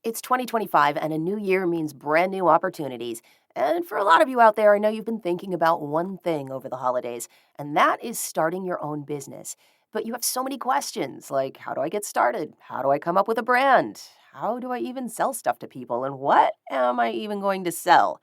It's 2025 and a new year means brand new opportunities. And for a lot of you out there, I know you've been thinking about one thing over the holidays, and that is starting your own business. But you have so many questions like how do I get started? How do I come up with a brand? How do I even sell stuff to people? And what am I even going to sell?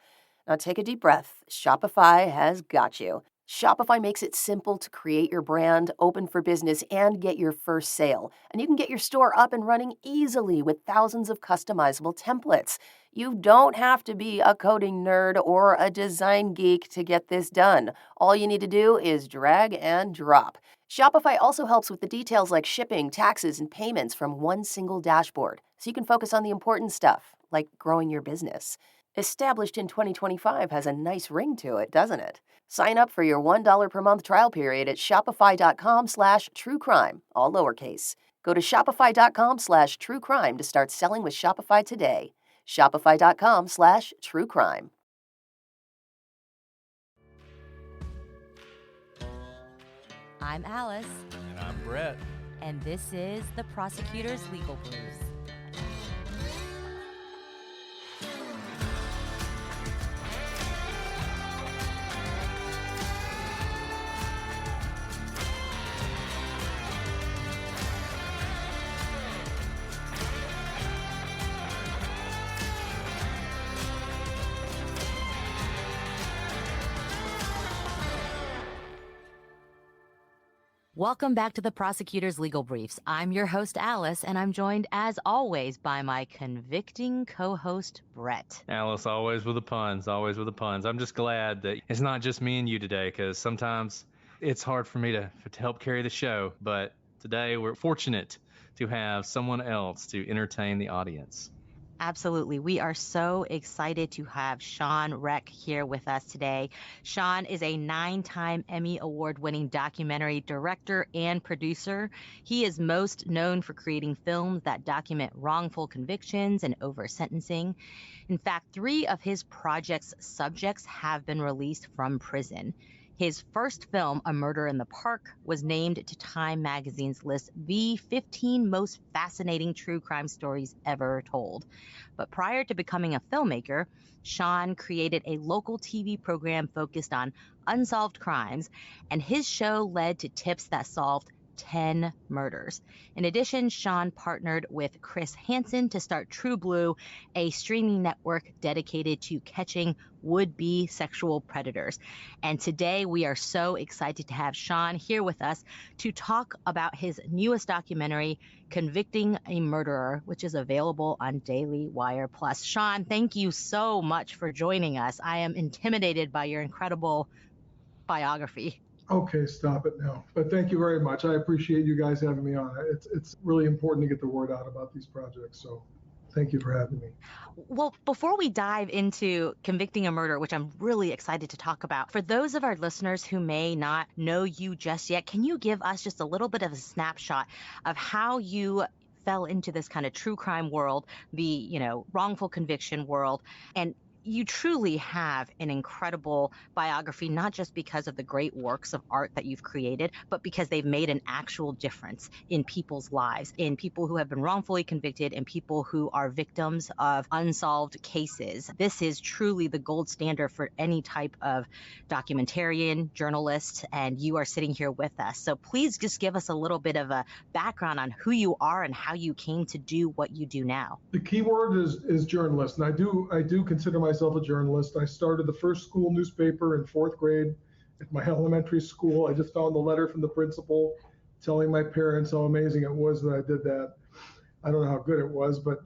Now take a deep breath. Shopify has got you. Shopify makes it simple to create your brand, open for business, and get your first sale. And you can get your store up and running easily with thousands of customizable templates. You don't have to be a coding nerd or a design geek to get this done. All you need to do is drag and drop. Shopify also helps with the details like shipping, taxes, and payments from one single dashboard, so you can focus on the important stuff, like growing your business. Established in 2025 has a nice ring to it, doesn't it? Sign up for your $1 per month trial period at shopify.com/truecrime, all lowercase. Go to shopify.com/truecrime to start selling with Shopify today. Shopify.com/truecrime. I'm Alice. And I'm Brett. And this is the Prosecutor's Legal Briefs. Welcome back to the Prosecutor's Legal Briefs. I'm your host, Alice, and I'm joined, as always, by my convicting co-host, Brett. Alice, always with the puns, always with the puns. I'm just glad that it's not just me and you today, because sometimes it's hard for me to help carry the show, but today we're fortunate to have someone else to entertain the audience. Absolutely. We are so excited to have Shawn Rech here with us today. Shawn is a 9-time Emmy Award-winning documentary director and producer. He is most known for creating films that document wrongful convictions and over-sentencing. In fact, 3 of his project's subjects have been released from prison. His first film, A Murder in the Park, was named to Time magazine's list the 15 most fascinating true crime stories ever told. But prior to becoming a filmmaker, Shawn created a local TV program focused on unsolved crimes, and his show led to tips that solved 10 murders. In addition, Shawn partnered with Chris Hansen to start True Blue, a streaming network dedicated to catching would-be sexual predators. And today we are so excited to have Shawn here with us to talk about his newest documentary, Convicting a Murderer, which is available on Daily Wire Plus. Shawn, thank you so much for joining us. I am intimidated by your incredible biography. Okay, stop it now. But thank you very much. I appreciate you guys having me on. It's really important to get the word out about these projects. So thank you for having me. Well, before we dive into Convicting a Murder, which I'm really excited to talk about, for those of our listeners who may not know you just yet, can you give us just a little bit of a snapshot of how you fell into this kind of true crime world, the, wrongful conviction world, and you truly have an incredible biography, not just because of the great works of art that you've created, but because they've made an actual difference in people's lives, in people who have been wrongfully convicted and people who are victims of unsolved cases. This is truly the gold standard for any type of documentarian, journalist, and you are sitting here with us. So please just give us a little bit of a background on who you are and how you came to do what you do now. The key word is journalist, and I do consider myself a journalist. I started the first school newspaper in 4th grade at my elementary school. I just found the letter from the principal telling my parents how amazing it was that I did that. I don't know how good it was, but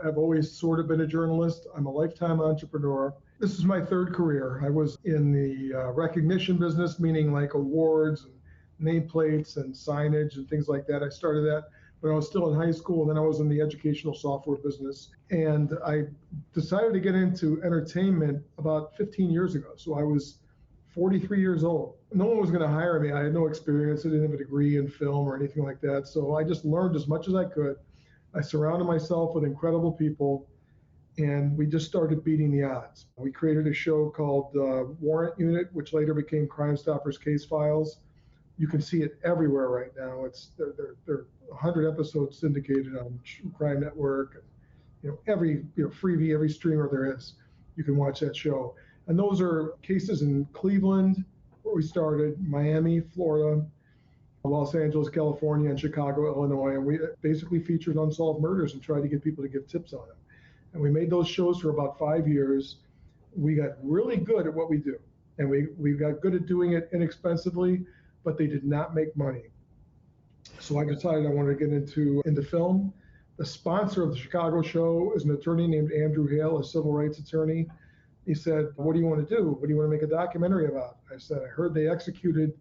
I've always sort of been a journalist. I'm a lifetime entrepreneur. This is my 3rd career. I was in the recognition business, meaning like awards and nameplates and signage and things like that. I started that when I was still in high school, and then I was in the educational software business. And I decided to get into entertainment about 15 years ago. So I was 43 years old. No one was going to hire me. I had no experience. I didn't have a degree in film or anything like that. So I just learned as much as I could. I surrounded myself with incredible people, and we just started beating the odds. We created a show called Warrant Unit, which later became Crime Stoppers Case Files. You can see it everywhere right now. They're 100 episodes syndicated on True Crime Network, every freebie, every streamer there is, you can watch that show. And those are cases in Cleveland, where we started, Miami, Florida, Los Angeles, California, and Chicago, Illinois. And we basically featured unsolved murders and tried to get people to give tips on them. And we made those shows for about 5 years. We got really good at what we do. And we got good at doing it inexpensively, but they did not make money. So I decided I wanted to get into film. The sponsor of the Chicago show is an attorney named Andrew Hale, a civil rights attorney. He said, "What do you want to do? What do you want to make a documentary about?" I said, "I heard they executed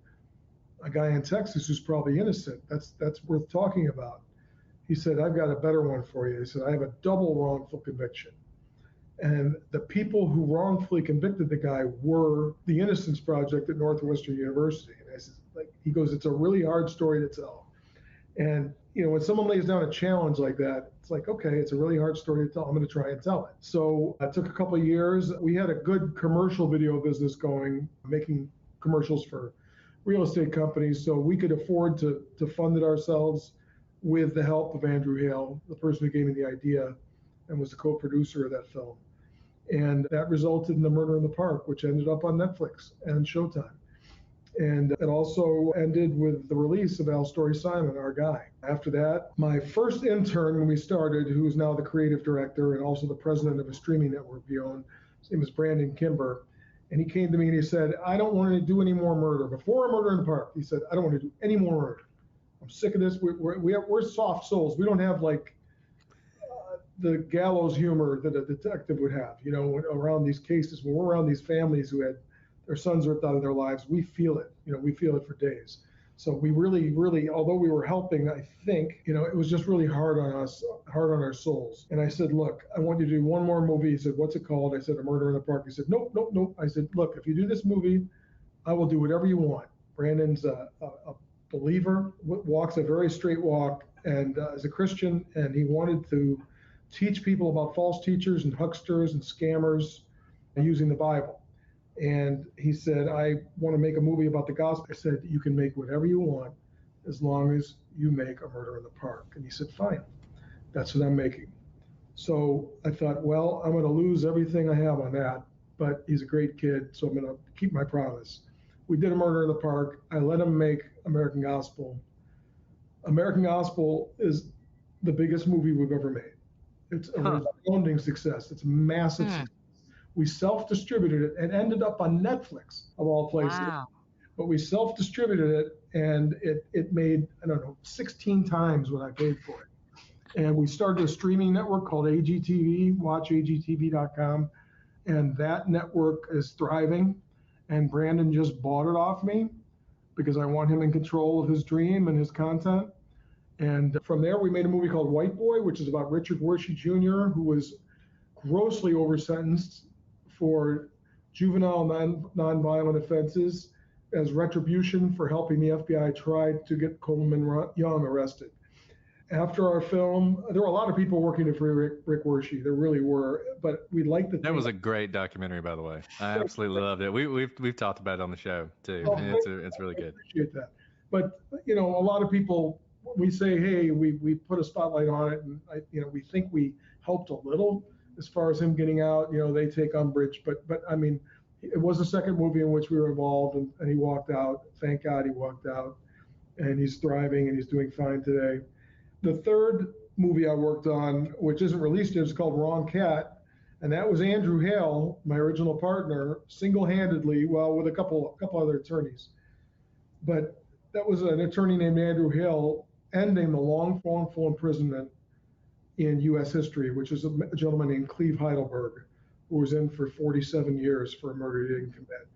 a guy in Texas who's probably innocent. That's worth talking about." He said, "I've got a better one for you." He said, "I have a double wrongful conviction. And the people who wrongfully convicted the guy were the Innocence Project at Northwestern University." And I said, he goes, "It's a really hard story to tell." And when someone lays down a challenge like that, it's like, okay, it's a really hard story to tell. I'm going to try and tell it. So it took a couple of years. We had a good commercial video business going, making commercials for real estate companies. So we could afford to fund it ourselves with the help of Andrew Hale, the person who gave me the idea and was the co-producer of that film. And that resulted in The Murder in the Park, which ended up on Netflix and Showtime. And it also ended with the release of Al Story Simon, our guy. After that, my first intern when we started, who is now the creative director and also the president of a streaming network we own, his name is Brandon Kimber. And he came to me and he said, "I don't want to do any more murder. Before A Murder in the Park," he said, "I don't want to do any more murder. I'm sick of this. We're soft souls. We don't have the gallows humor that a detective would have, around these cases. When we're around these families who had their sons ripped out of their lives, we feel it. We feel it for days." So we really, really, although we were helping, I think, it was just really hard on us, hard on our souls. And I said, "Look, I want you to do one more movie." He said, "What's it called?" I said, "A Murder in the Park." He said, "Nope, nope, nope." I said, "Look, if you do this movie, I will do whatever you want." Brandon's a believer, walks a very straight walk, and is a Christian, and he wanted to teach people about false teachers and hucksters and scammers using the Bible. And he said, "I want to make a movie about the gospel." I said, "You can make whatever you want as long as you make A Murder in the Park." And he said, "Fine, that's what I'm making." So I thought, well, I'm going to lose everything I have on that, but he's a great kid, so I'm going to keep my promise. We did A Murder in the Park. I let him make American Gospel. American Gospel is the biggest movie we've ever made. It's a resounding success. It's a massive success. We self-distributed it and ended up on Netflix, of all places. Wow. But we self-distributed it, and it made, 16 times what I paid for it. And we started a streaming network called AGTV, watchagtv.com, and that network is thriving. And Brandon just bought it off me because I want him in control of his dream and his content. And from there, we made a movie called White Boy, which is about Richard Worshey Jr., who was grossly over-sentenced for juvenile non-violent offenses as retribution for helping the FBI try to get Coleman Young arrested. After our film, there were a lot of people working to free Rick Worshey. There really were, but we liked That was a great documentary, by the way. I absolutely loved it. We've talked about it on the show too. It's really good. I appreciate that. But a lot of people, we say, hey, we put a spotlight on it, and we think we helped a little as far as him getting out. They take umbrage, but I mean, it was the second movie in which we were involved, and he walked out. Thank God he walked out, and he's thriving and he's doing fine today. The third movie I worked on, which isn't released yet, is called Wrong Cat, and that was Andrew Hale, my original partner, single-handedly, well, with a couple other attorneys. But that was an attorney named Andrew Hale ending the long wrongful imprisonment in U.S. history, which is a gentleman named Cleve Heidelberg, who was in for 47 years for a murder he didn't commit.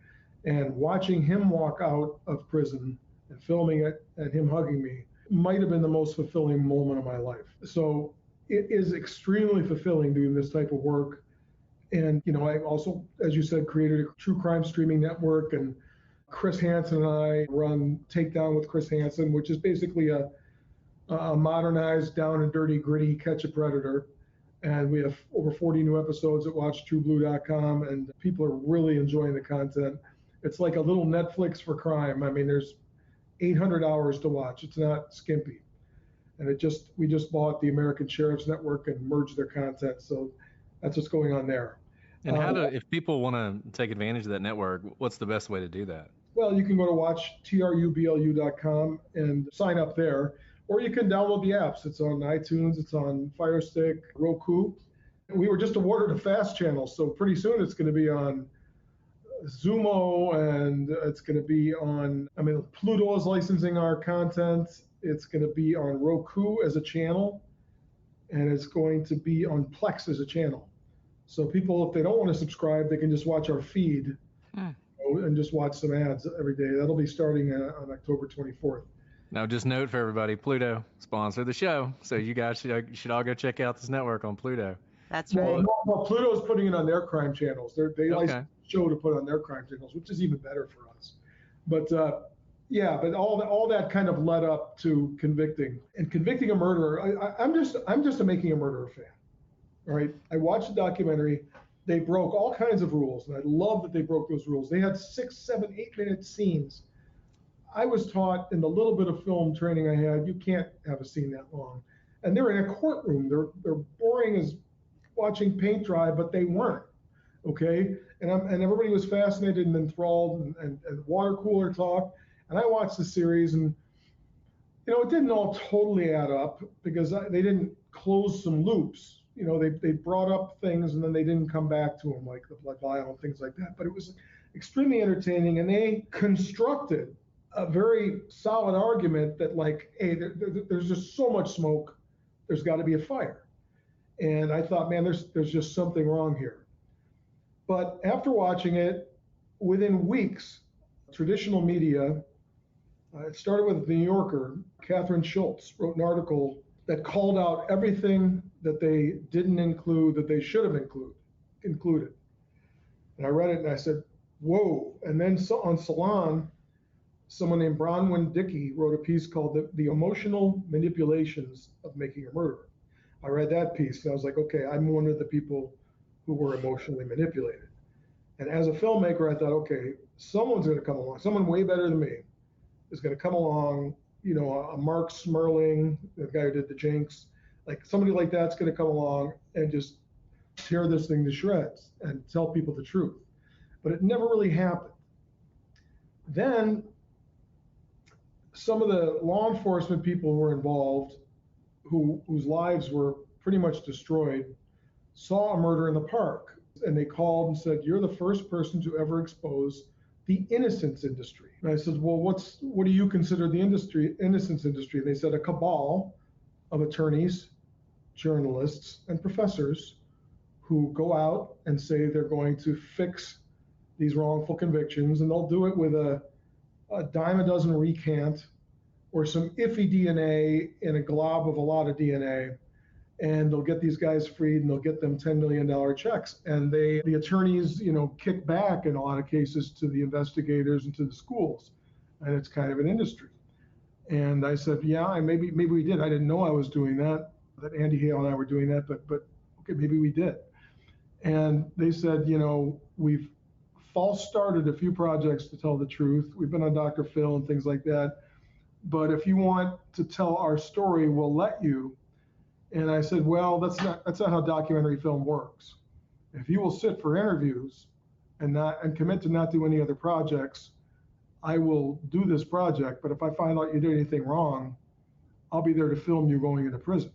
And watching him walk out of prison and filming it and him hugging me might have been the most fulfilling moment of my life. So it is extremely fulfilling doing this type of work. And, I also, as you said, created a true crime streaming network, and Chris Hansen and I run Takedown with Chris Hansen, which is basically a modernized, down and dirty, gritty Catch a Predator. And we have over 40 new episodes at watchtrueblue.com, and people are really enjoying the content. It's like a little Netflix for crime. I mean, there's 800 hours to watch. It's not skimpy. And we just bought the American Sheriff's Network and merged their content. So that's what's going on there. And if people want to take advantage of that network, what's the best way to do that? Well, you can go to watchtrublu.com and sign up there, or you can download the apps. It's on iTunes, it's on Fire Stick, Roku. We were just awarded a FAST channel, so pretty soon it's going to be on Zumo, and it's going to be on, Pluto is licensing our content. It's going to be on Roku as a channel, and it's going to be on Plex as a channel. So people, if they don't want to subscribe, they can just watch our feed and just watch some ads every day. That'll be starting on October 24th. Now, just note for everybody, Pluto sponsored the show, so you guys should all go check out this network on Pluto. That's right. Well, Pluto's putting it on their crime channels. They license the show to put on their crime channels, which is even better for us. But but all that kind of led up to Convicting. And Convicting a Murderer, I'm just a Making a Murderer fan. All right, I watched the documentary. They broke all kinds of rules, and I love that they broke those rules. They had 6, 7, 8-minute scenes. I was taught in the little bit of film training I had, you can't have a scene that long. And they're in a courtroom. They're boring as watching paint dry, but they weren't. Okay, and everybody was fascinated and enthralled, and water cooler talk. And I watched the series, and it didn't all totally add up because they didn't close some loops. They brought up things and then they didn't come back to them, like the blood vial and things like that. But it was extremely entertaining, and they constructed a very solid argument that, like, hey, there's just so much smoke, there's got to be a fire. And I thought, man, there's just something wrong here. But after watching it, within weeks, traditional media, it started with The New Yorker. Catherine Schultz wrote an article that called out everything that they didn't include that they should have included. And I read it and I said, whoa. And then on Salon, someone named Bronwyn Dickey wrote a piece called The Emotional Manipulations of Making a Murderer. I read that piece and I was like, okay, I'm one of the people who were emotionally manipulated. And as a filmmaker, I thought, okay, someone's going to come along, someone way better than me is going to come along, a Mark Smerling, the guy who did the Jinx, like somebody like that's going to come along and just tear this thing to shreds and tell people the truth. But it never really happened. Then some of the law enforcement people who were involved, whose lives were pretty much destroyed, saw a murder in the park, and they called and said, you're the first person to ever expose the innocence industry. And I said, well, what do you consider the innocence industry? And they said, a cabal of attorneys, journalists, and professors who go out and say they're going to fix these wrongful convictions, and they'll do it with a dime a dozen recant or some iffy DNA in a glob of a lot of DNA, and they'll get these guys freed and they'll get them $10 million checks. And the attorneys, kick back in a lot of cases to the investigators and to the schools. And it's kind of an industry. And I said, yeah, maybe we did. I didn't know I was doing that Andy Hale and I were doing that, but okay, maybe we did. And they said, we've false started a few projects to tell the truth. We've been on Dr. Phil and things like that. But if you want to tell our story, we'll let you. And I said, well, that's not how documentary film works. If you will sit for interviews and commit to not do any other projects, I will do this project. But if I find out you did anything wrong, I'll be there to film you going into prison.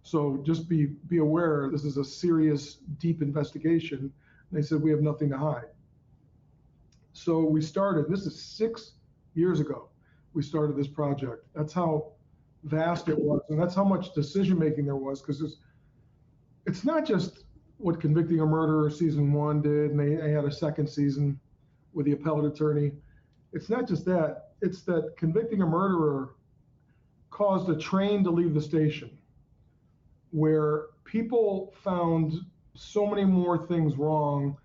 So just be aware, this is a serious, deep investigation. And they said, we have nothing to hide. So we started, this is 6 years ago, we started this project. That's how vast it was, and that's how much decision making there was, because it's not just what Convicting a Murderer season 1 did, and they had a second season with the appellate attorney. It's not just that, it's that Convicting a Murderer caused a train to leave the station where people found so many more things wrong.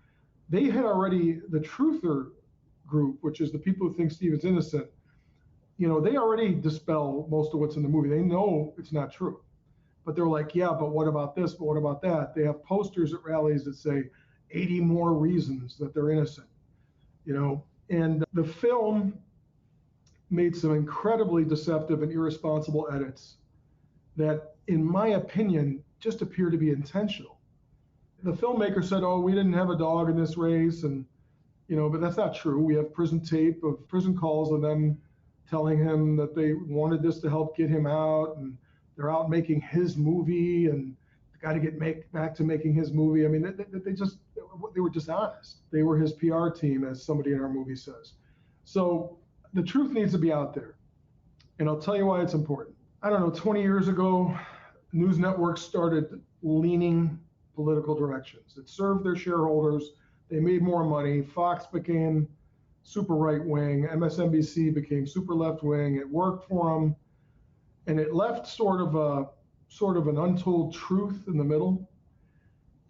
They had already, the truther group, which is the people who think Steven's innocent, they already dispel most of what's in the movie. They know it's not true. But they're like, yeah, but what about this? But what about that? They have posters at rallies that say 80 more reasons that they're innocent, And the film made some incredibly deceptive and irresponsible edits that, in my opinion, just appear to be intentional. The filmmaker said, "Oh, we didn't have a dog in this race," and but that's not true. We have prison tape of prison calls of them telling him that they wanted this to help get him out, and they're out making his movie, and got to get back to making his movie. I mean, they were dishonest. They were his PR team, as somebody in our movie says. So the truth needs to be out there, and I'll tell you why it's important. I don't know, 20 years ago, news networks started leaning political directions. It served their shareholders. They made more money. Fox became super right wing. MSNBC became super left wing. It worked for them, and it left sort of an untold truth in the middle.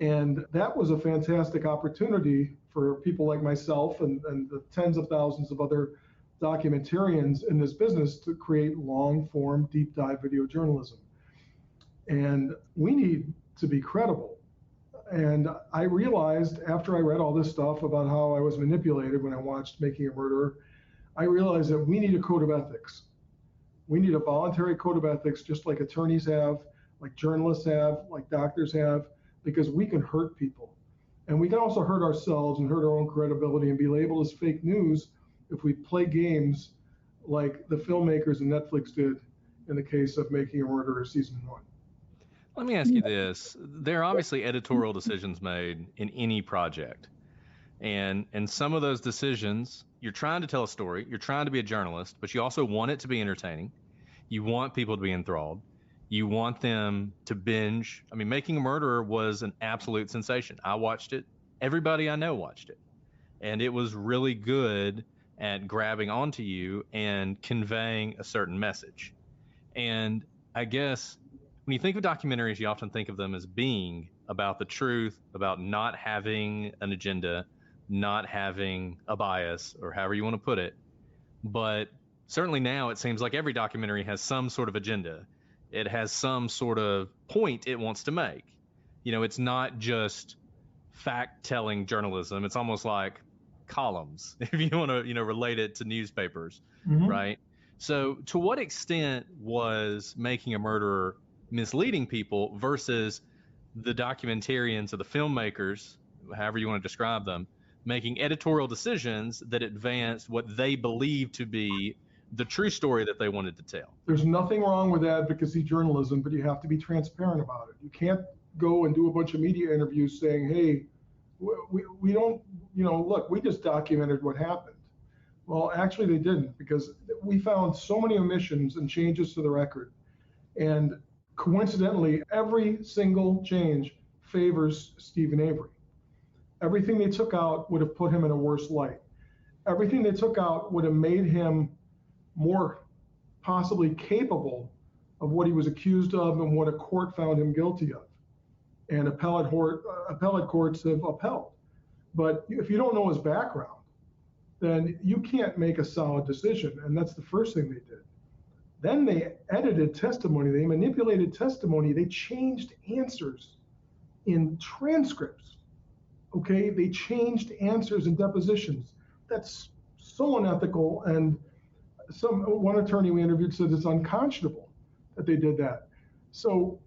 And that was a fantastic opportunity for people like myself and the tens of thousands of other documentarians in this business to create long form, deep dive video journalism. And we need to be credible. And I realized, after I read all this stuff about how I was manipulated when I watched Making a Murderer, I realized that we need a code of ethics. We need a voluntary code of ethics, just like attorneys have, like journalists have, like doctors have, because we can hurt people. And we can also hurt ourselves and hurt our own credibility and be labeled as fake news if we play games like the filmmakers and Netflix did in the case of Making a Murderer season 1. Let me ask you this. There are obviously editorial decisions made in any project. And some of those decisions, you're trying to tell a story, you're trying to be a journalist, but you also want it to be entertaining. You want people to be enthralled. You want them to binge. I mean, Making a Murderer was an absolute sensation. I watched it. Everybody I know watched it. And it was really good at grabbing onto you and conveying a certain message. And I guess when you think of documentaries, you often think of them as being about the truth, about not having an agenda, not having a bias, or however you want to put it. But certainly now it seems like every documentary has some sort of agenda. It has some sort of point it wants to make. It's not just fact-telling journalism. It's almost like columns, if you want to, relate it to newspapers, right? So to what extent was Making a Murderer misleading people versus the documentarians or the filmmakers, however you want to describe them, making editorial decisions that advanced what they believed to be the true story that they wanted to tell? There's nothing wrong with advocacy journalism, but you have to be transparent about it. You can't go and do a bunch of media interviews saying, hey, we don't, look, we just documented what happened. Well, actually they didn't, because we found so many omissions and changes to the record. And coincidentally, every single change favors Steven Avery. Everything they took out would have put him in a worse light. Everything they took out would have made him more possibly capable of what he was accused of and what a court found him guilty of. And appellate courts have upheld. But if you don't know his background, then you can't make a solid decision. And that's the first thing they did. Then they edited testimony. They manipulated testimony. They changed answers in transcripts. Okay, they changed answers in depositions. That's so unethical. And one attorney we interviewed said it's unconscionable that they did that. So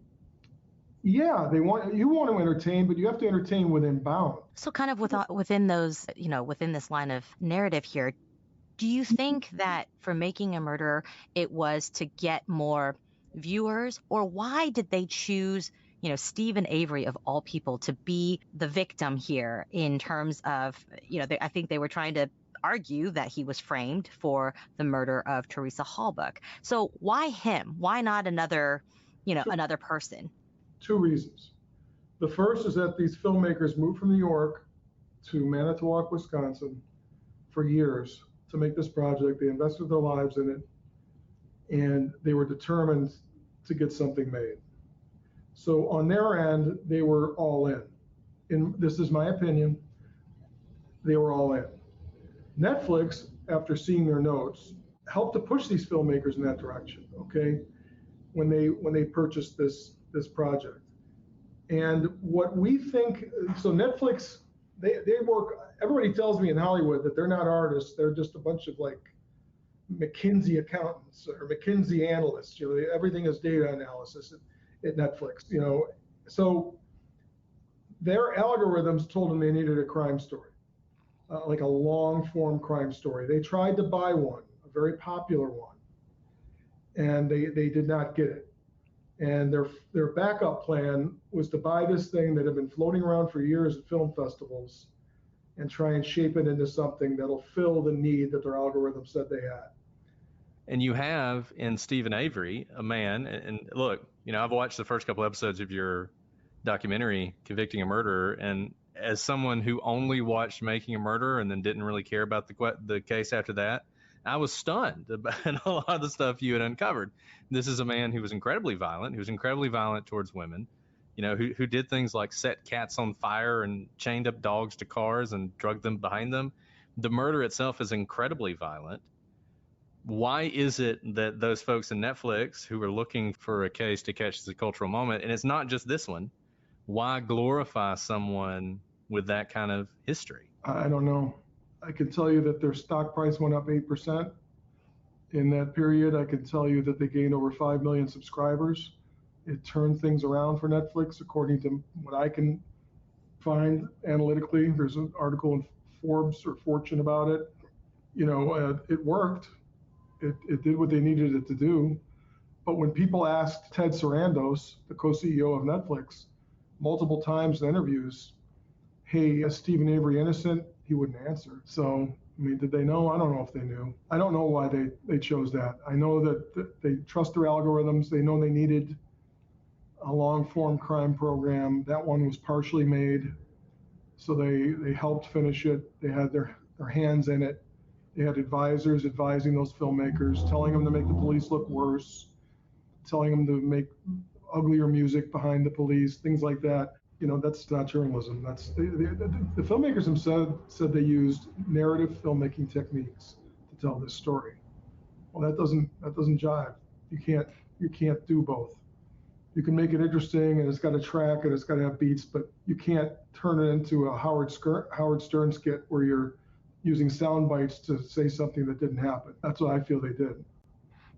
yeah, you want to entertain, but you have to entertain within bounds. So kind of within those, within this line of narrative here, do you think that for Making a Murderer, it was to get more viewers, or why did they choose, Steven Avery of all people to be the victim here in terms of, I think they were trying to argue that he was framed for the murder of Teresa Halbach. So why him? Why not another person? 2 reasons. The first is that these filmmakers moved from New York to Manitowoc, Wisconsin for years to make this project. They invested their lives in it, and they were determined to get something made. So on their end, they were all in. And this is my opinion, they were all in. Netflix, after seeing their notes, helped to push these filmmakers in that direction, okay? When they purchased this project. And what we think, so Netflix, they work, everybody tells me in Hollywood that they're not artists, they're just a bunch of McKinsey accountants or McKinsey analysts. Everything is data analysis at Netflix. So their algorithms told them they needed a crime story, like a long form crime story. They tried to buy one, a very popular one, and they did not get it. And their backup plan was to buy this thing that had been floating around for years at film festivals and try and shape it into something that'll fill the need that their algorithm said they had. And you have in Steven Avery, a man, and look, I've watched the first couple episodes of your documentary, Convicting a Murderer, and as someone who only watched Making a Murderer and then didn't really care about the case after that, I was stunned about a lot of the stuff you had uncovered. This is a man who was incredibly violent towards women, who did things like set cats on fire and chained up dogs to cars and drugged them behind them. The murder itself is incredibly violent. Why is it that those folks in Netflix who are looking for a case to catch the cultural moment, and it's not just this one, why glorify someone with that kind of history? I don't know. I can tell you that their stock price went up 8% in that period. I can tell you that they gained over 5 million subscribers. It turned things around for Netflix, according to what I can find analytically. There's an article in Forbes or Fortune about it. It worked. It did what they needed it to do. But when people asked Ted Sarandos, the co-CEO of Netflix, multiple times in interviews, hey, is Steven Avery innocent? He wouldn't answer. So, did they know? I don't know if they knew. I don't know why they chose that. I know that they trust their algorithms. They know they needed a long form crime program. That one was partially made. So they helped finish it. They had their hands in it. They had advisors advising those filmmakers, telling them to make the police look worse, telling them to make uglier music behind the police, things like that. That's not journalism. That's the filmmakers themselves said they used narrative filmmaking techniques to tell this story. Well, that doesn't jive. You can't do both. You can make it interesting and it's got a track and it's got to have beats, but you can't turn it into a Howard Stern skit where you're using sound bites to say something that didn't happen. That's what I feel they did.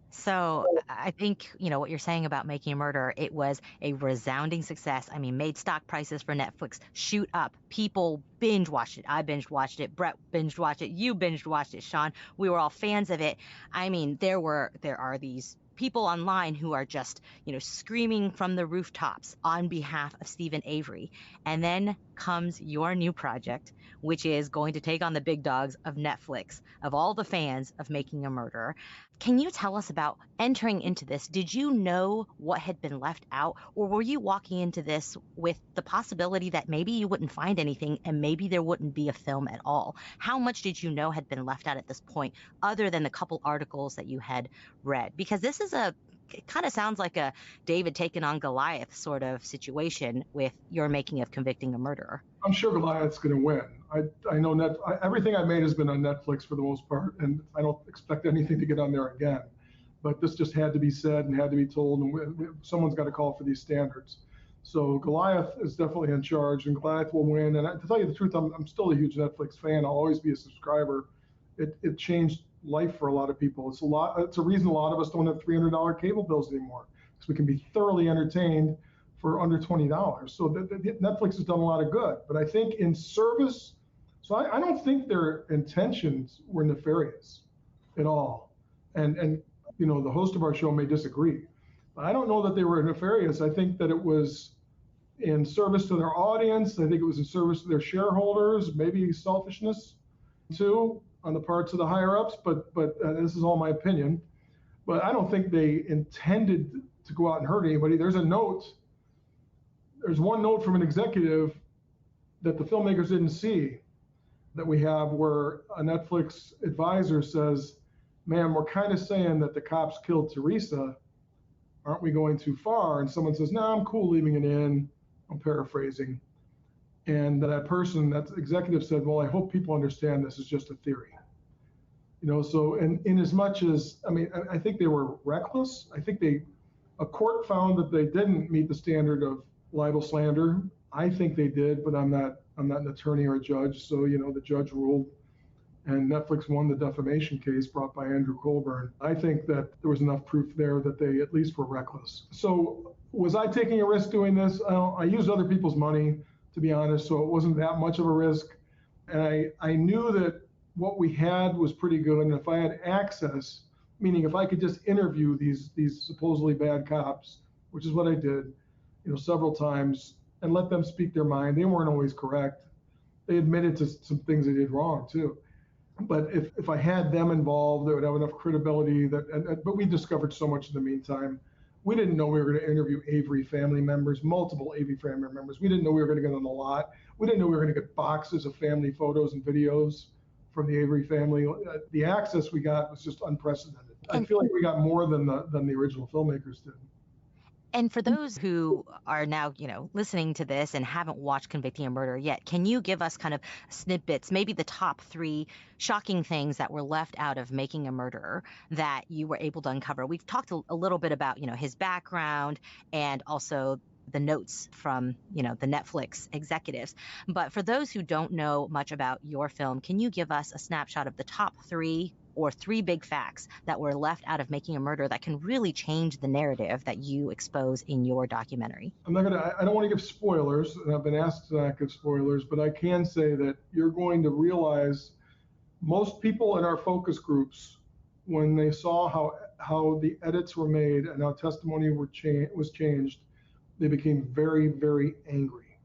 So I think, what you're saying about Making a Murderer, it was a resounding success. Made stock prices for Netflix shoot up. People binge watched it. I binge watched it. Brett binge watched it. You binge watched it, Shawn. We were all fans of it. There are these people online who are just, screaming from the rooftops on behalf of Steven Avery. And then comes your new project, which is going to take on the big dogs of Netflix, of all the fans of Making a Murderer. Can you tell us about entering into this? Did you know what had been left out, or were you walking into this with the possibility that maybe you wouldn't find anything and maybe there wouldn't be a film at all? How much did you know had been left out at this point, other than the couple articles that you had read? Because this is it kind of sounds like a David taking on Goliath sort of situation with your making of Convicting a Murderer. I'm sure Goliath's going to win. I know everything I made has been on Netflix for the most part, and I don't expect anything to get on there again. But this just had to be said and had to be told, and someone's got to call for these standards. So Goliath is definitely in charge, and Goliath will win. And to tell you the truth, I'm still a huge Netflix fan. I'll always be a subscriber. It changed life for a lot of people. It's a reason a lot of us don't have $300 cable bills anymore, because we can be thoroughly entertained for under $20. So Netflix has done a lot of good. But I think in service, so I don't think their intentions were nefarious at all. And the host of our show may disagree, but I don't know that they were nefarious. I think that it was in service to their audience. I think it was in service to their shareholders, maybe selfishness too on the parts of the higher ups, but this is all my opinion. But I don't think they intended to go out and hurt anybody. There's one note from an executive that the filmmakers didn't see that we have, where a Netflix advisor says, ma'am, we're kind of saying that the cops killed Teresa. Aren't we going too far? And someone says, no, I'm cool leaving it in. I'm paraphrasing. And that executive said, well, I hope people understand this is just a theory. So in as much as, I think they were reckless. I think a court found that they didn't meet the standard of libel slander. I think they did, but I'm not an attorney or a judge. So, the judge ruled, and Netflix won the defamation case brought by Andrew Colburn. I think that there was enough proof there that they at least were reckless. So was I taking a risk doing this? I used other people's money, to be honest, so it wasn't that much of a risk. And I knew that what we had was pretty good, and if I had access, meaning if I could just interview these supposedly bad cops, which is what I did, several times, and let them speak their mind. They weren't always correct. They admitted to some things they did wrong too. But if I had them involved, they would have enough credibility but we discovered so much in the meantime. We didn't know we were going to interview Avery family members, multiple Avery family members. We didn't know we were going to get on the lot. We didn't know we were going to get boxes of family photos and videos from the Avery family. The access we got was just unprecedented. I feel like we got more than the original filmmakers did. And for those who are now, listening to this and haven't watched Convicting a Murder yet, can you give us kind of snippets, maybe the top 3 shocking things that were left out of Making a Murderer that you were able to uncover? We've talked a little bit about, his background and also the notes from, the Netflix executives. But for those who don't know much about your film, can you give us a snapshot of the top 3 or 3 big facts that were left out of Making a Murder that can really change the narrative that you expose in your documentary? I don't want to give spoilers, and I've been asked to not give spoilers, but I can say that you're going to realize most people in our focus groups, when they saw how the edits were made and how testimony was changed, they became very, very angry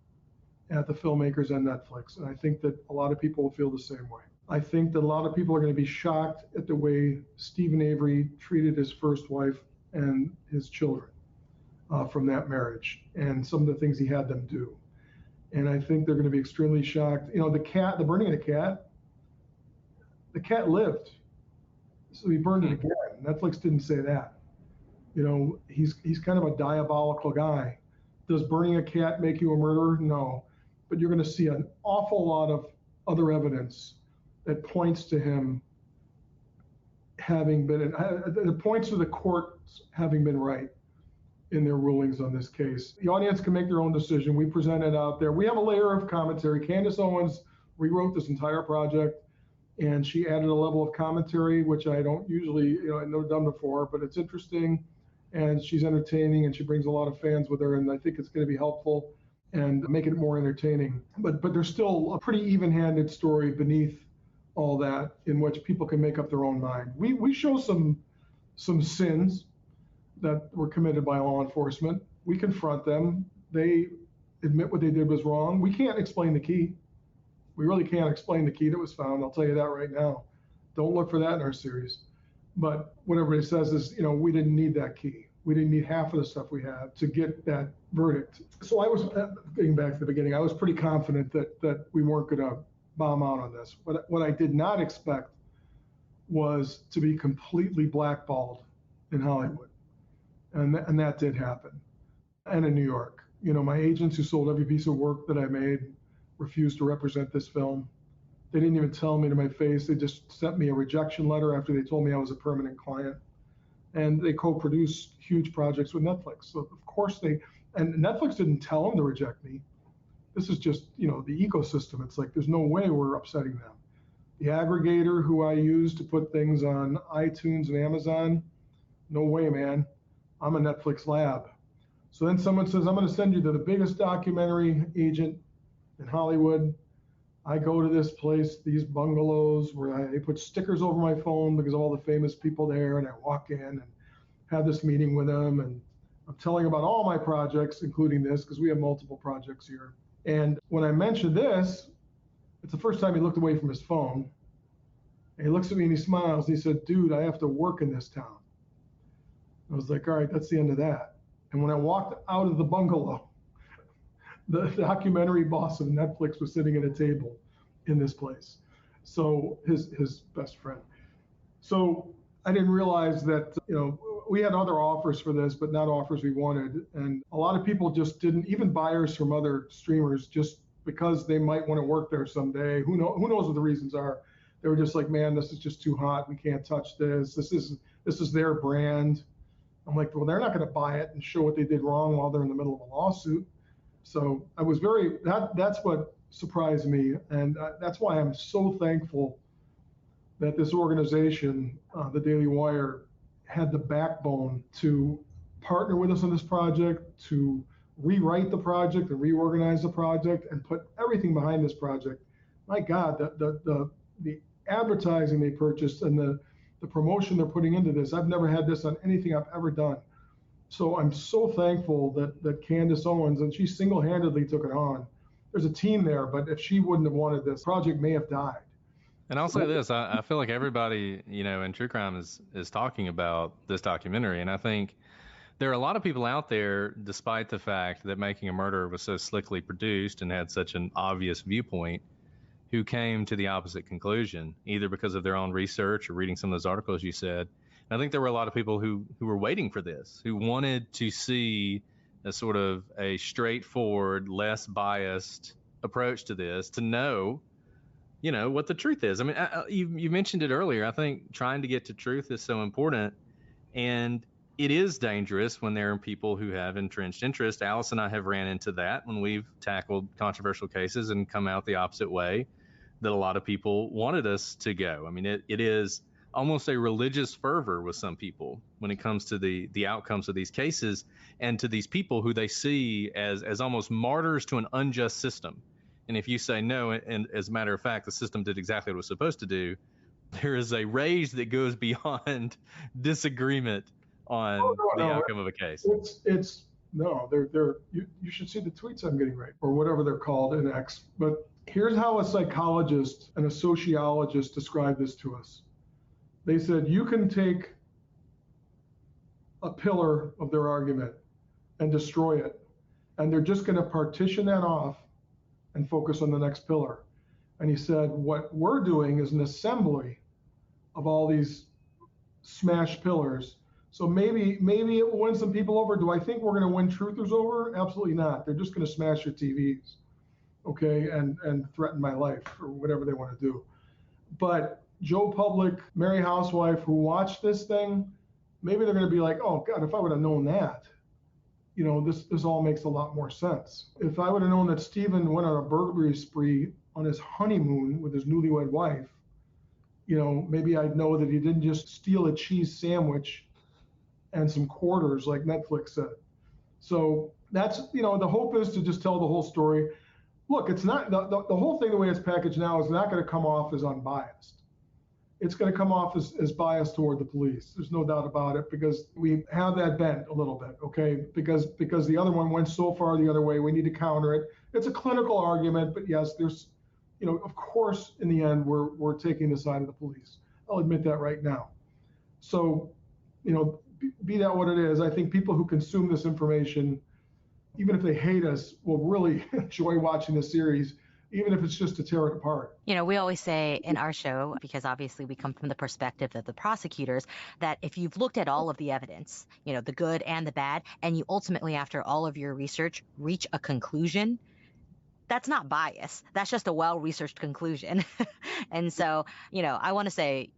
at the filmmakers and Netflix. And I think that a lot of people will feel the same way. I think that a lot of people are going to be shocked at the way Steven Avery treated his first wife and his children from that marriage and some of the things he had them do. And I think they're going to be extremely shocked. The burning of the cat lived. So he burned it again. Netflix didn't say that. He's kind of a diabolical guy. Does burning a cat make you a murderer? No. But you're going to see an awful lot of other evidence that points to him having been, that points to the courts having been right in their rulings on this case. The audience can make their own decision. We present it out there. We have a layer of commentary. Candace Owens rewrote this entire project, and she added a level of commentary, which I don't usually, I've never done before, but it's interesting, and she's entertaining, and she brings a lot of fans with her, and I think it's going to be helpful and make it more entertaining. But there's still a pretty even-handed story beneath all that in which people can make up their own mind. We show some sins that were committed by law enforcement. We confront them. They admit what they did was wrong. We can't explain the key. We really can't explain the key that was found. I'll tell you that right now. Don't look for that in our series. But what everybody says is, we didn't need that key. We didn't need half of the stuff we had to get that verdict. So I was, getting back to the beginning, I was pretty confident that we weren't going to bomb out on this. What I did not expect was to be completely blackballed in Hollywood. And that did happen. And in New York. My agents who sold every piece of work that I made refused to represent this film. They didn't even tell me to my face. They just sent me a rejection letter after they told me I was a permanent client. And they co-produce huge projects with Netflix. So of course and Netflix didn't tell them to reject me. This is just, the ecosystem. It's like, there's no way we're upsetting them. The aggregator who I use to put things on iTunes and Amazon, no way, man. I'm a Netflix lab. So then someone says, I'm going to send you to the biggest documentary agent in Hollywood. I go to this place, these bungalows where they put stickers over my phone because of all the famous people there. And I walk in and have this meeting with them. And I'm telling about all my projects, including this, because we have multiple projects here. And when I mentioned this, it's the first time he looked away from his phone. And he looks at me and he smiles. And he said, dude, I have to work in this town. I was like, all right, that's the end of that. And when I walked out of the bungalow, the documentary boss of Netflix was sitting at a table in this place. So his best friend. So I didn't realize that, we had other offers for this, but not offers we wanted. And a lot of people just didn't, even buyers from other streamers, just because they might want to work there someday. Who knows what the reasons are. They were just like, man, this is just too hot. We can't touch this. This is their brand. I'm like, well, they're not going to buy it and show what they did wrong while they're in the middle of a lawsuit. So I was that's what surprised me. And that's why I'm so thankful that this organization, the Daily Wire, had the backbone to partner with us on this project, to rewrite the project and reorganize the project and put everything behind this project. My God, the advertising they purchased and the promotion they're putting into this, I've never had this on anything I've ever done. So I'm so thankful that Candace Owens, and she single-handedly took it on. There's a team there, but if she wouldn't have wanted this, project may have died. And I'll say this, I feel like everybody, in true crime is talking about this documentary. And I think there are a lot of people out there, despite the fact that Making a Murderer was so slickly produced and had such an obvious viewpoint, who came to the opposite conclusion, either because of their own research or reading some of those articles you said. And I think there were a lot of people who were waiting for this, who wanted to see a sort of a straightforward, less biased approach to this, to know what the truth is. I mean, you mentioned it earlier. I think trying to get to truth is so important, and it is dangerous when there are people who have entrenched interest. Alice and I have ran into that when we've tackled controversial cases and come out the opposite way that a lot of people wanted us to go. I mean, it is almost a religious fervor with some people when it comes to the outcomes of these cases, and to these people who they see as almost martyrs to an unjust system. And if you say no, and as a matter of fact, the system did exactly what it was supposed to do, there is a rage that goes beyond disagreement on the outcome of a case. You should see the tweets I'm getting right, or whatever they're called in X. But here's how a psychologist and a sociologist described this to us. They said, you can take a pillar of their argument and destroy it, and they're just going to partition that off and focus on the next pillar. And he said, what we're doing is an assembly of all these smashed pillars. So maybe it will win some people over. Do I think we're going to win truthers over? Absolutely not. They're just going to smash your TVs, okay, and threaten my life or whatever they want to do. But Joe Public, Mary Housewife, who watched this thing, maybe they're going to be like, oh God, if I would have known that, this all makes a lot more sense. If I would have known that Steven went on a burglary spree on his honeymoon with his newlywed wife, maybe I'd know that he didn't just steal a cheese sandwich and some quarters like Netflix said. So that's, the hope is to just tell the whole story. Look, it's not, the whole thing, the way it's packaged now, is not going to come off as unbiased. It's going to come off as biased toward the police. There's no doubt about it, because we have that bent a little bit, okay? Because the other one went so far the other way, we need to counter it. It's a clinical argument, but yes, there's, of course, in the end, we're taking the side of the police. I'll admit that right now. So, be that what it is, I think people who consume this information, even if they hate us, will really enjoy watching the series, even if it's just to tear it apart. We always say in our show, because obviously we come from the perspective of the prosecutors, that if you've looked at all of the evidence, the good and the bad, and you ultimately, after all of your research, reach a conclusion, that's not bias. That's just a well-researched conclusion. And so, I want to say,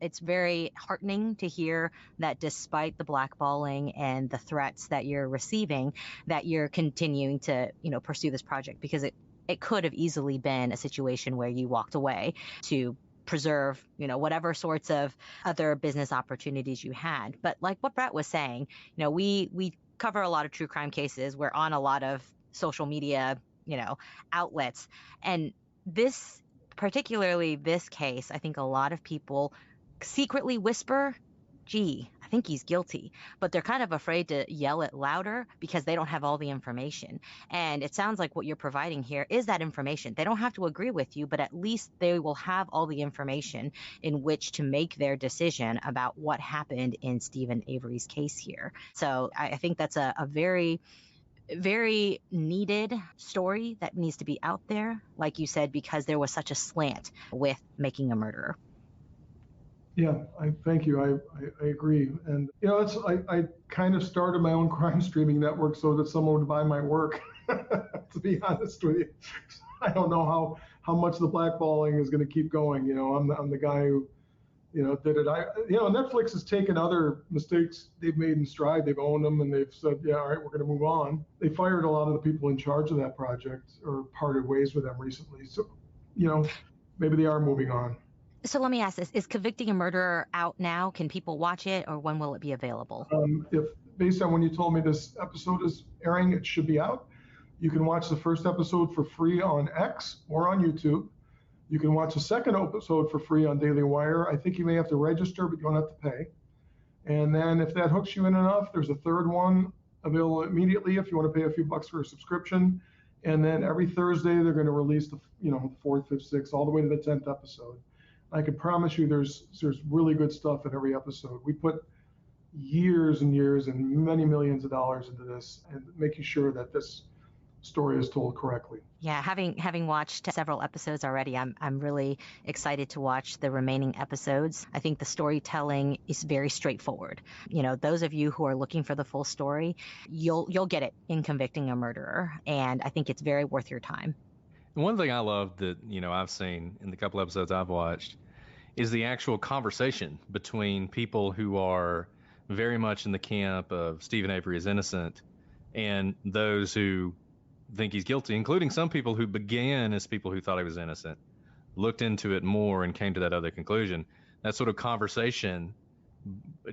it's very heartening to hear that despite the blackballing and the threats that you're receiving, that you're continuing to, pursue this project, because it could have easily been a situation where you walked away to preserve, whatever sorts of other business opportunities you had. But like what Brett was saying, we cover a lot of true crime cases. We're on a lot of social media, outlets. And particularly this case, I think a lot of people secretly whisper, gee, I think he's guilty, but they're kind of afraid to yell it louder because they don't have all the information. And it sounds like what you're providing here is that information. They don't have to agree with you, but at least they will have all the information in which to make their decision about what happened in Steven Avery's case here. So I think that's a very, very needed story that needs to be out there, like you said, because there was such a slant with Making a Murderer. Yeah, thank you. I agree. And, I kind of started my own crime streaming network so that someone would buy my work, to be honest with you. I don't know how much the blackballing is going to keep going. I'm the guy who, did it. Netflix has taken other mistakes they've made in stride. They've owned them, and they've said, yeah, all right, we're going to move on. They fired a lot of the people in charge of that project, or parted ways with them recently. So, maybe they are moving on. So let me ask this. Is Convicting a Murderer out now? Can people watch it, or when will it be available? If based on when you told me this episode is airing, it should be out. You can watch the first episode for free on X or on YouTube. You can watch the second episode for free on Daily Wire. I think you may have to register, but you don't have to pay. And then if that hooks you in enough, there's a third one available immediately if you want to pay a few bucks for a subscription. And then every Thursday they're going to release the fourth, fifth, sixth, all the way to the 10th episode. I can promise you there's really good stuff in every episode. We put years and years and many millions of dollars into this and making sure that this story is told correctly. Yeah, having watched several episodes already, I'm really excited to watch the remaining episodes. I think the storytelling is very straightforward. Those of you who are looking for the full story, you'll get it in Convicting a Murderer, and I think it's very worth your time. One thing I love that, I've seen in the couple episodes I've watched is the actual conversation between people who are very much in the camp of Steven Avery is innocent and those who think he's guilty, including some people who began as people who thought he was innocent, looked into it more and came to that other conclusion. That sort of conversation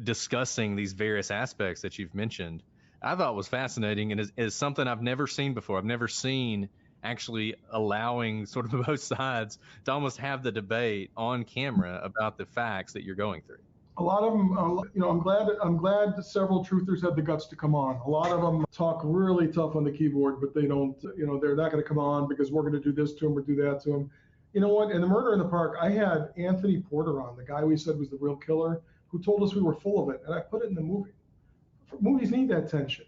discussing these various aspects that you've mentioned, I thought was fascinating and is something I've never seen before. I've never seen actually allowing sort of both sides to almost have the debate on camera about the facts that you're going through. A lot of them, I'm glad that several truthers had the guts to come on. A lot of them talk really tough on the keyboard, but they don't, they're not going to come on because we're going to do this to them or do that to them. You know what? In the Murder in the Park, I had Anthony Porter on, the guy we said was the real killer, who told us we were full of it, and I put it in the movie. Movies need that tension.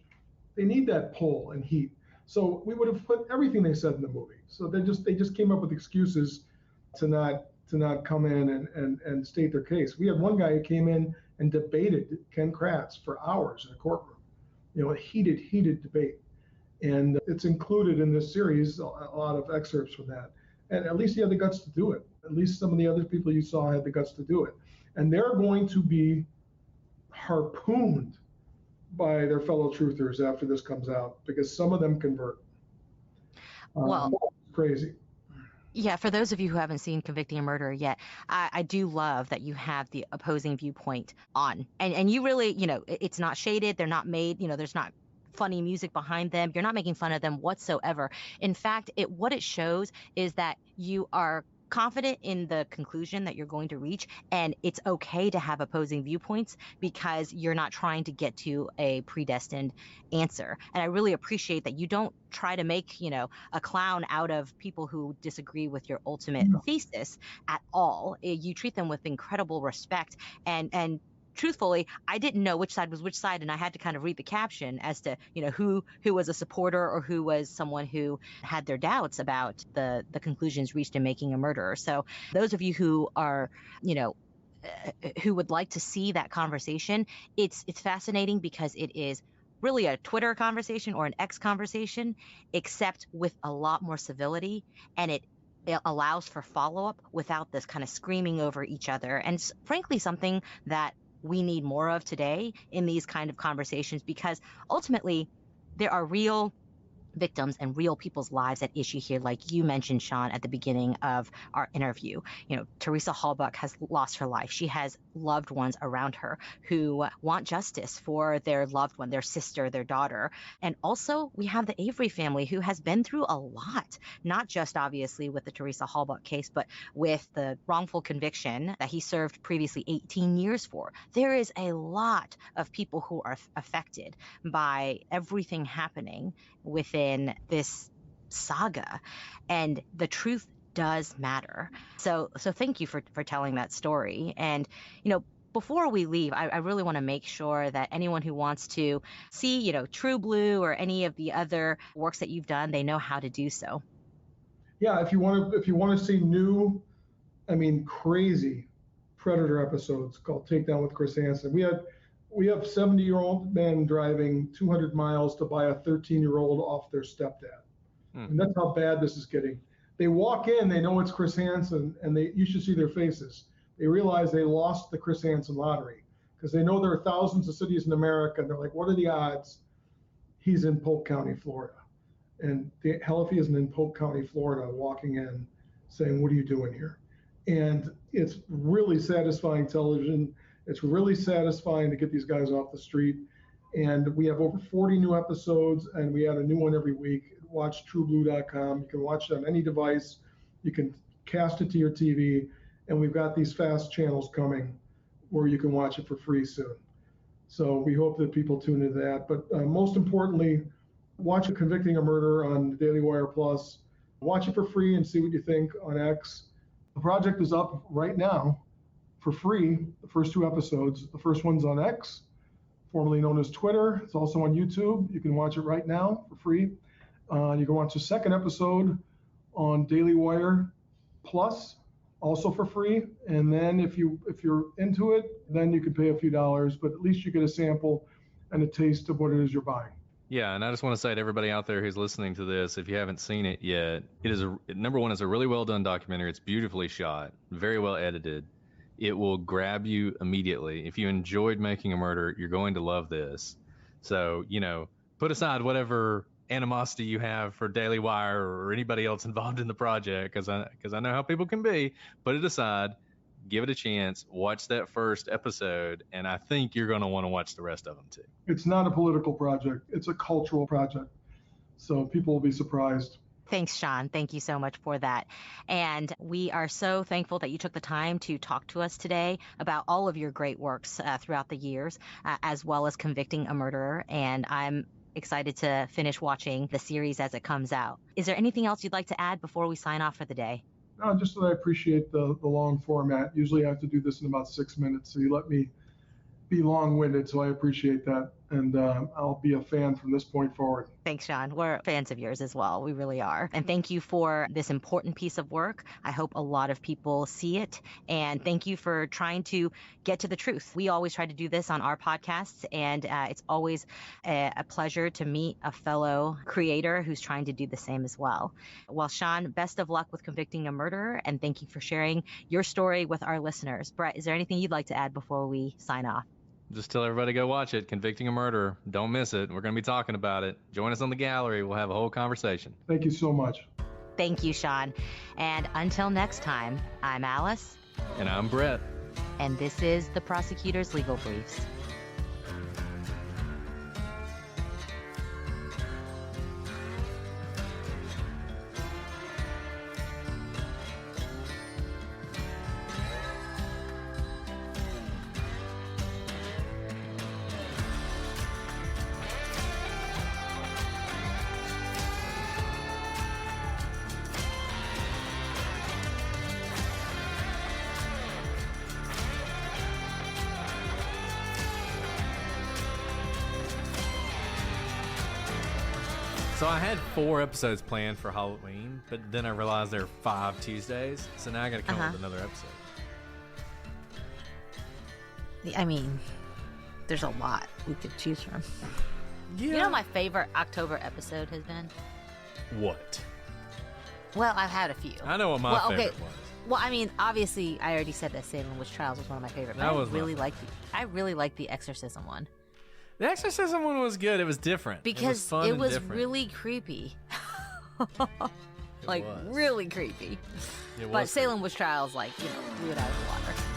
They need that pull and heat. So we would have put everything they said in the movie. So they just came up with excuses to not come in and state their case. We had one guy who came in and debated Ken Kratz for hours in a courtroom, a heated debate. And it's included in this series, a lot of excerpts from that. And at least he had the guts to do it. At least some of the other people you saw had the guts to do it. And they're going to be harpooned by their fellow truthers after this comes out, because some of them convert. Well, crazy. Yeah, for those of you who haven't seen Convicting a Murderer yet, I do love that you have the opposing viewpoint on. And you really, it's not shaded. They're not made, there's not funny music behind them. You're not making fun of them whatsoever. In fact, what it shows is that you are confident in the conclusion that you're going to reach, and it's okay to have opposing viewpoints because you're not trying to get to a predestined answer. And I really appreciate that you don't try to make, a clown out of people who disagree with your ultimate thesis at all. You treat them with incredible respect, and truthfully, I didn't know which side was which side, and I had to kind of read the caption as to, who was a supporter or who was someone who had their doubts about the conclusions reached in Making a Murderer. So those of you who are, who would like to see that conversation, it's fascinating because it is really a Twitter conversation or an X conversation, except with a lot more civility, and it allows for follow-up without this kind of screaming over each other. And frankly, something that we need more of today in these kind of conversations, because ultimately there are real victims and real people's lives at issue here, like you mentioned, Shawn, at the beginning of our interview. Teresa Halbach has lost her life. She has loved ones around her who want justice for their loved one, their sister, their daughter. And also we have the Avery family, who has been through a lot, not just obviously with the Teresa Halbach case, but with the wrongful conviction that he served previously 18 years for. There is a lot of people who are affected by everything happening within this saga, and the truth does matter. So thank you for telling that story. And before we leave, I really want to make sure that anyone who wants to see True Blue or any of the other works that you've done, they know how to do so. Yeah, if you want to see new, crazy Predator episodes called Takedown with Chris Hansen. We have 70-year-old men driving 200 miles to buy a 13-year-old off their stepdad. And that's how bad this is getting. They walk in, they know it's Chris Hansen, and you should see their faces. They realize they lost the Chris Hansen lottery, because they know there are thousands of cities in America, and they're like, what are the odds he's in Polk County, Florida? And hell if he isn't in Polk County, Florida, walking in saying, what are you doing here? And it's really satisfying television. It's really satisfying to get these guys off the street. And we have over 40 new episodes, and we add a new one every week. Watch TrueBlue.com. You can watch it on any device. You can cast it to your TV, and we've got these fast channels coming where you can watch it for free soon. So we hope that people tune into that. But most importantly, watch Convicting a Murder on Daily Wire Plus. Watch it for free and see what you think on X. The project is up right now for free, the first 2 episodes. The first one's on X, formerly known as Twitter. It's also on YouTube. You can watch it right now for free. You can watch the second episode on Daily Wire Plus, also for free. And then if you're into it, then you can pay a few dollars, but at least you get a sample and a taste of what it is you're buying. Yeah, and I just want to say to everybody out there who's listening to this, if you haven't seen it yet, number one, it's a really well done documentary. It's beautifully shot, very well edited. It will grab you immediately. If you enjoyed Making a Murder, you're going to love this. So, put aside whatever animosity you have for Daily Wire or anybody else involved in the project, because I know how people can be. Put it aside, give it a chance, watch that first episode, and I think you're going to want to watch the rest of them too. It's not a political project. It's a cultural project. So people will be surprised. Thanks, Shawn. Thank you so much for that. And we are so thankful that you took the time to talk to us today about all of your great works throughout the years, as well as Convicting a Murderer. And I'm excited to finish watching the series as it comes out. Is there anything else you'd like to add before we sign off for the day? No, just that I appreciate the long format. Usually I have to do this in about 6 minutes, so you let me be long-winded, so I appreciate that. And I'll be a fan from this point forward. Thanks, Shawn. We're fans of yours as well. We really are. And thank you for this important piece of work. I hope a lot of people see it. And thank you for trying to get to the truth. We always try to do this on our podcasts, and it's always a pleasure to meet a fellow creator who's trying to do the same as well. Well, Shawn, best of luck with Convicting a Murderer, and thank you for sharing your story with our listeners. Brett, is there anything you'd like to add before we sign off? Just tell everybody go watch it, Convicting a Murderer. Don't miss it. We're going to be talking about it. Join us on the gallery. We'll have a whole conversation. Thank you so much. Thank you, Shawn. And until next time, I'm Alice. And I'm Brett. And this is The Prosecutor's Legal Briefs. So I had 4 episodes planned for Halloween, but then I realized there are 5 Tuesdays, so now I got to come up with another episode. I mean, there's a lot we could choose from. Yeah. You know what my favorite October episode has been? What? Well, I've had a few. I know what my favorite was. Well, I mean, obviously, I already said that Salem Witch Trials was one of my favorite. But I really liked the Exorcism one. The Exorcism one was good. It was different. Because it was really creepy. Really creepy. But Salem Witch Trials, blew it out of the water.